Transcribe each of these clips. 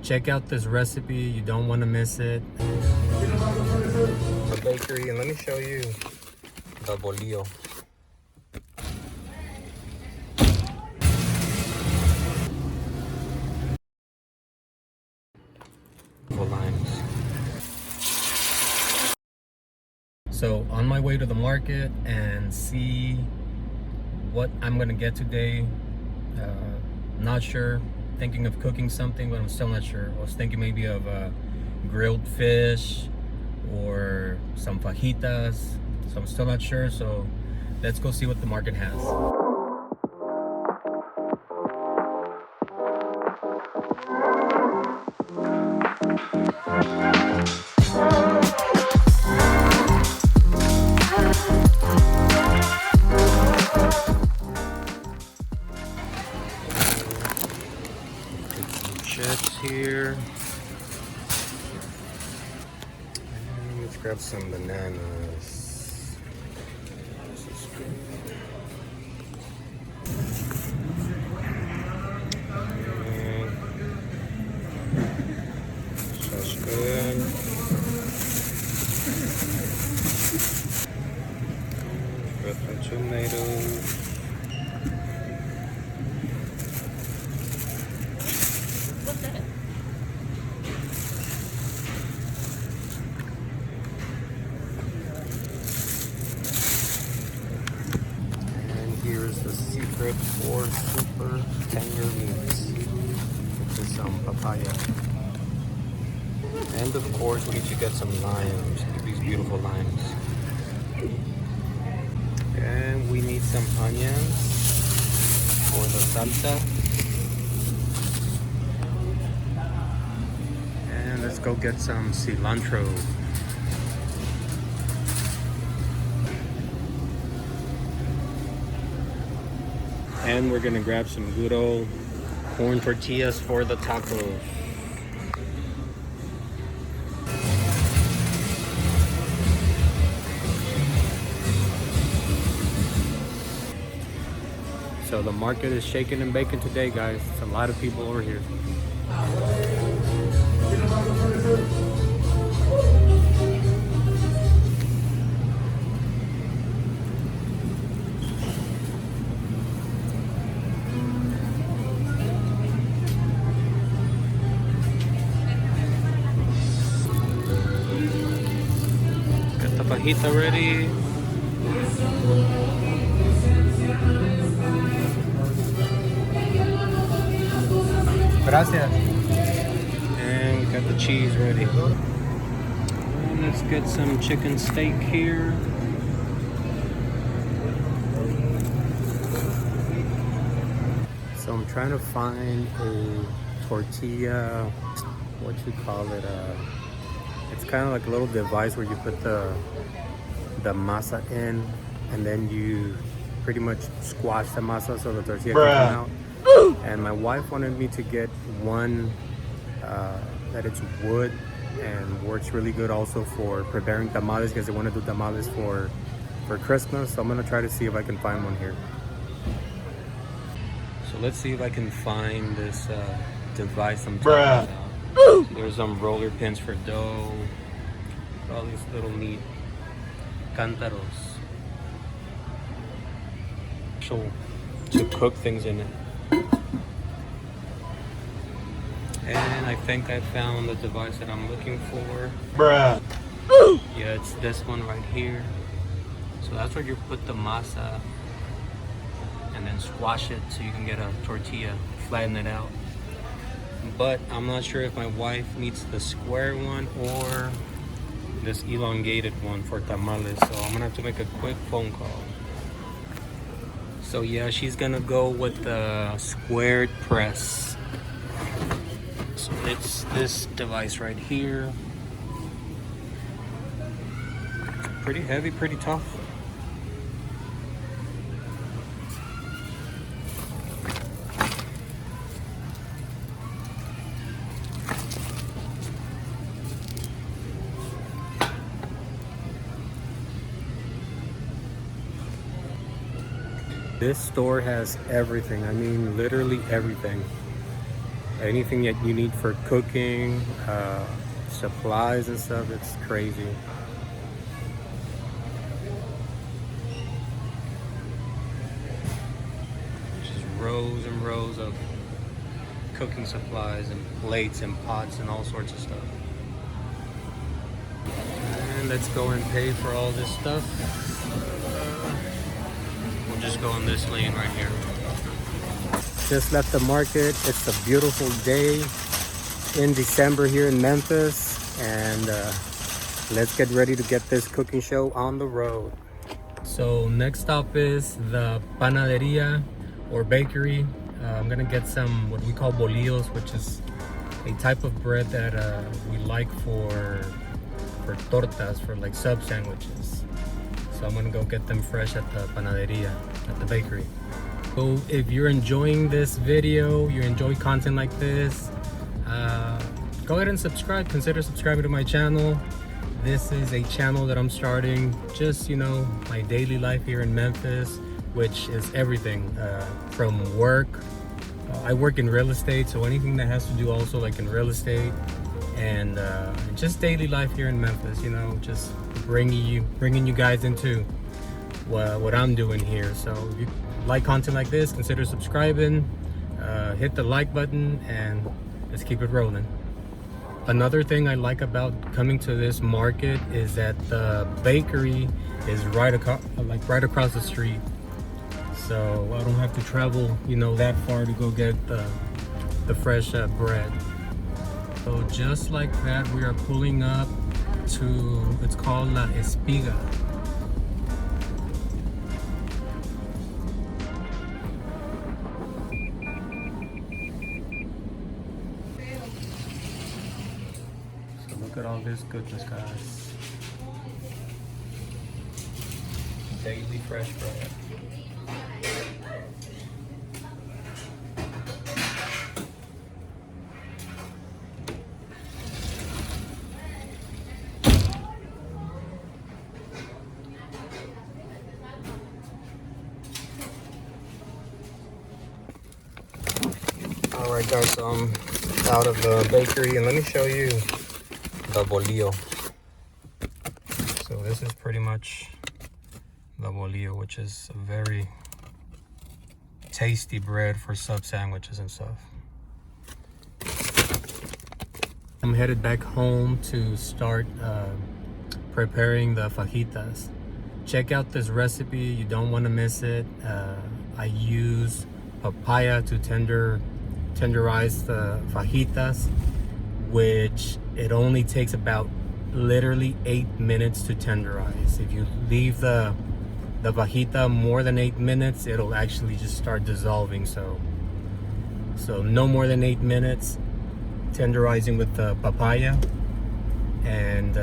Check out this recipe, you don't want to miss it. The bakery, and let me show you the bolillo. Lines. So on my way to the market and see what I'm gonna get today. Not sure, thinking of cooking something, but I'm still not sure. I was thinking maybe of grilled fish or some fajitas, so I'm still not sure. So let's go see what the market has. Chips here. And let's grab some bananas. This is good. That's good. Got some tomatoes. Here's the secret for super tender meats, which is some papaya. And of course, we need to get some limes, these beautiful limes. And we need some onions for the salsa. And let's go get some cilantro. And we're gonna grab some good old corn tortillas for the tacos. So the market is shaking and baking today, guys. It's a lot of people over here. Fajita ready. Gracias. And we got the cheese ready. And let's get some chicken steak here. So I'm trying to find a tortilla, what you call it, it's kind of like a little device where you put the masa in, and then you pretty much squash the masa so the tortilla can come out. And my wife wanted me to get one that it's wood and works really good also for preparing tamales, because they want to do tamales for Christmas. So I'm gonna try to see if I can find one here. So let's see if I can find this device I'm talking about. So there's some roller pins for dough, all these little neat cántaros. So to cook things in it. And I think I found the device that I'm looking for. Yeah, it's this one right here. So that's where you put the masa and then squash it so you can get a tortilla, flatten it out. But I'm not sure if my wife needs the square one or this elongated one for tamales, so I'm gonna have to make a quick phone call. So yeah, she's gonna go with the squared press. So it's this device right here. Pretty heavy, pretty tough. This store has everything. I mean, literally everything. anything that you need for cooking, supplies and stuff. It's crazy. Just rows and rows of cooking supplies and plates and pots and all sorts of stuff. And let's go and pay for all this stuff. We'll just go on this lane right here. Just left the market. It's a beautiful day in December here in Memphis, and let's get ready to get this cooking show on the road. So next stop is the panaderia or bakery. I'm gonna get some what we call bolillos, which is a type of bread that we like for tortas, for like sub sandwiches. So I'm gonna go get them fresh at the panaderia, at the bakery. So if you're enjoying this video, you enjoy content like this, go ahead and subscribe. Consider subscribing to my channel. This is a channel that I'm starting, just, you know, my daily life here in Memphis, which is everything from work. I work in real estate, so anything that has to do also like in real estate, and just daily life here in Memphis, you know, just bringing you guys into what I'm doing here. So if you like content like this, consider subscribing, hit the like button, and let's keep it rolling. Another thing I like about coming to this market is that the bakery is right across the street. So I don't have to travel, you know, that far to go get the fresh bread. So just like that, we are pulling up to, it's called La Espiga. So look at all this goodness, guys. Daily fresh bread. Alright guys, so I'm out of the bakery, and let me show you the bolillo. So this is pretty much the bolillo, which is a very tasty bread for sub sandwiches and stuff. I'm headed back home to start preparing the fajitas. Check out this recipe, you don't want to miss it. I use papaya to tenderize the fajitas, which it only takes about literally 8 minutes to tenderize. If you leave the fajita more than 8 minutes, it'll actually just start dissolving. So no more than 8 minutes tenderizing with the papaya, and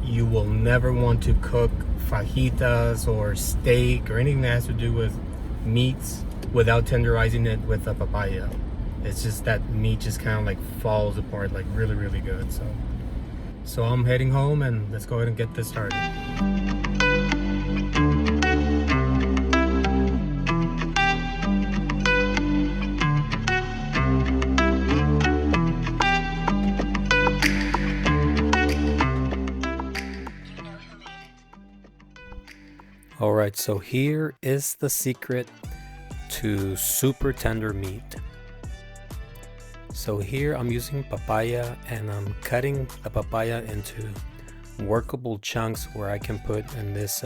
you will never want to cook fajitas or steak or anything that has to do with meats without tenderizing it with the papaya. It's just that meat just kind of like falls apart like really, really good. So I'm heading home, and let's go ahead and get this started. All right, so here is the secret to super tender meat. So here I'm using papaya, and I'm cutting the papaya into workable chunks where I can put in this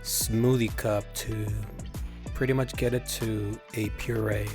smoothie cup to pretty much get it to a puree.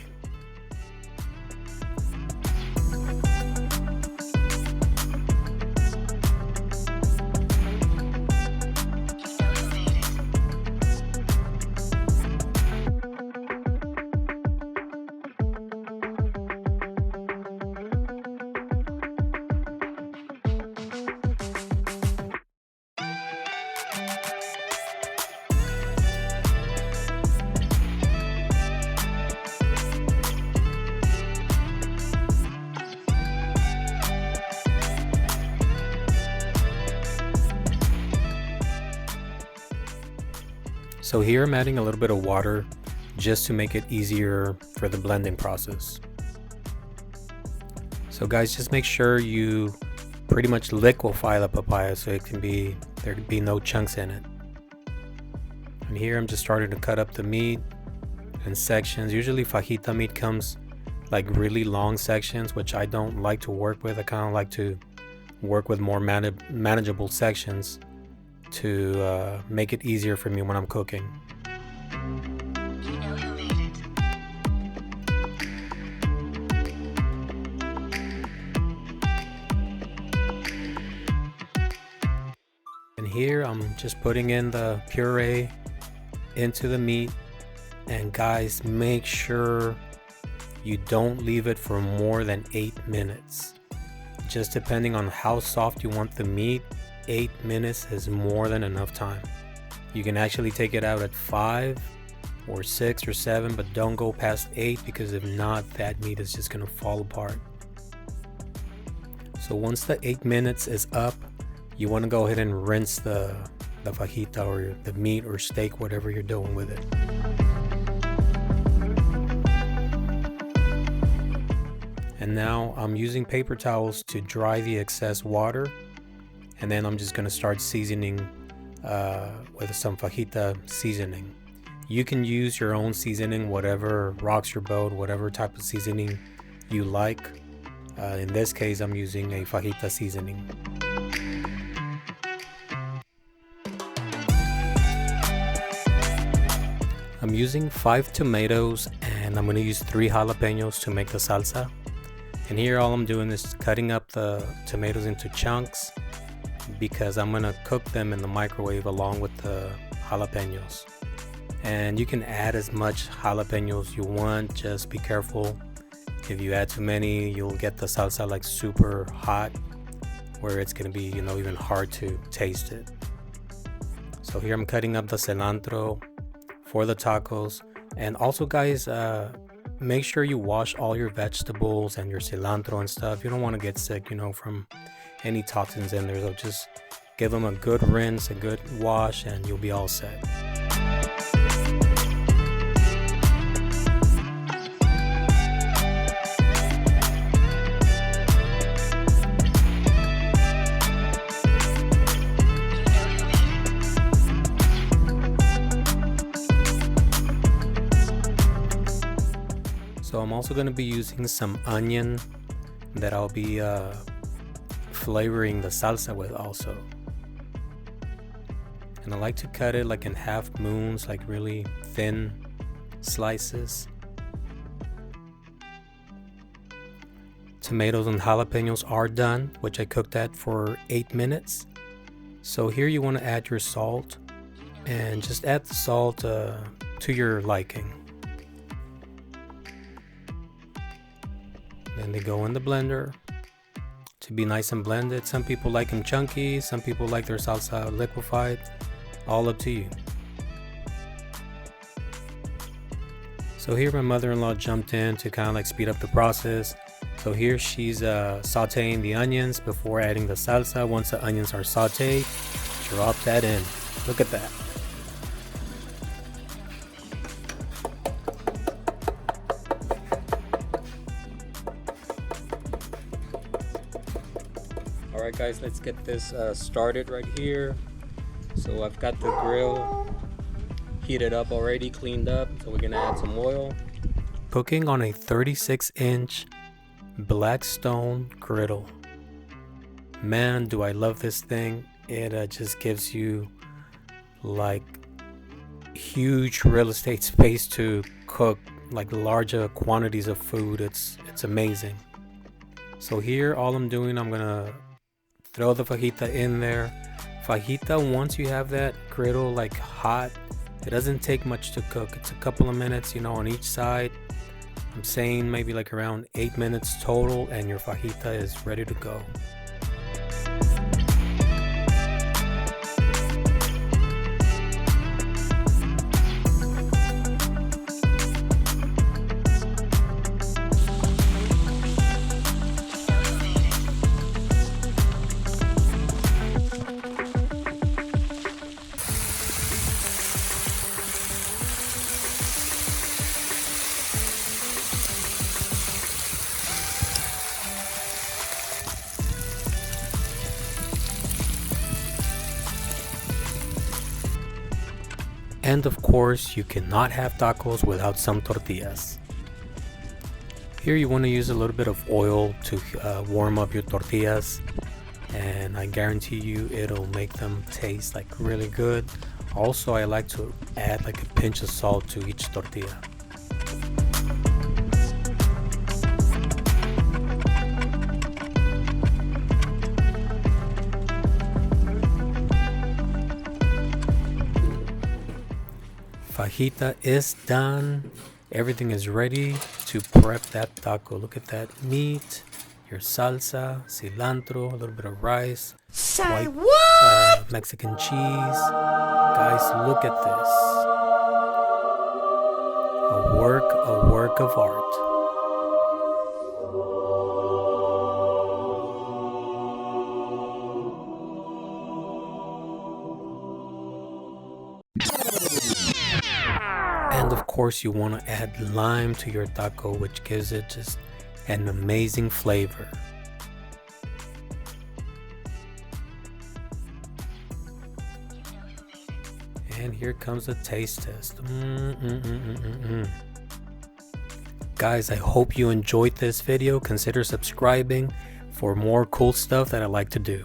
So here I'm adding a little bit of water just to make it easier for the blending process. So guys, just make sure you pretty much liquefy the papaya so there can be no chunks in it. And here I'm just starting to cut up the meat in sections. Usually fajita meat comes like really long sections, which I don't like to work with. I kind of like to work with more manageable sections to make it easier for me when I'm cooking. And here I'm just putting in the puree into the meat. And guys, make sure you don't leave it for more than 8 minutes. Just depending on how soft you want the meat, 8 minutes is more than enough time. You can actually take it out at 5 or 6 or 7, but don't go past 8, because if not, that meat is just gonna fall apart. So once the 8 minutes is up, you want to go ahead and rinse the fajita or the meat or steak, whatever you're doing with it. And now I'm using paper towels to dry the excess water, and then I'm just going to start seasoning with some fajita seasoning. You can use your own seasoning, whatever rocks your boat, whatever type of seasoning you like. In this case, I'm using a fajita seasoning. I'm using 5 tomatoes, and I'm going to use 3 jalapenos to make the salsa. And here all I'm doing is cutting up the tomatoes into chunks, because I'm going to cook them in the microwave along with the jalapenos. And you can add as much jalapenos you want, just be careful. If you add too many, you'll get the salsa like super hot, where it's going to be, even hard to taste it. So here I'm cutting up the cilantro for the tacos. And also guys, make sure you wash all your vegetables and your cilantro and stuff. You don't want to get sick, from any toxins in there. So just give them a good rinse, a good wash, and you'll be all set. So I'm also going to be using some onion that I'll be flavoring the salsa with also. And I like to cut it like in half moons, like really thin slices. Tomatoes and jalapenos are done, which I cooked that for 8 minutes. So here you want to add your salt, and just add the salt to your liking. Then they go in the blender to be nice and blended. Some people like them chunky, some people like their salsa liquefied. All up to you. So here my mother-in-law jumped in to kind of like speed up the process. So here she's sauteing the onions before adding the salsa. Once the onions are sauteed, drop that in. Look at that. Alright guys, let's get this started right here. So I've got the grill heated up already, cleaned up. So we're gonna add some oil. Cooking on a 36-inch Blackstone griddle. Man, do I love this thing. It just gives you like huge real estate space to cook like larger quantities of food. It's amazing. So here all I'm doing, I'm gonna throw the fajita in there. Fajita, once you have that griddle like hot, it doesn't take much to cook. It's a couple of minutes, on each side. I'm saying maybe like around 8 minutes total, and your fajita is ready to go. And of course, you cannot have tacos without some tortillas. Here you want to use a little bit of oil to warm up your tortillas, and I guarantee you it'll make them taste like really good. Also, I like to add like a pinch of salt to each tortilla. Fajita is done. Everything is ready to prep that taco. Look at that meat, your salsa, cilantro, a little bit of rice, Say what? Mexican cheese. Guys, look at this. A work of art. And of course you want to add lime to your taco, which gives it just an amazing flavor. And here comes the taste test. Guys, I hope you enjoyed this video. Consider subscribing for more cool stuff that I like to do.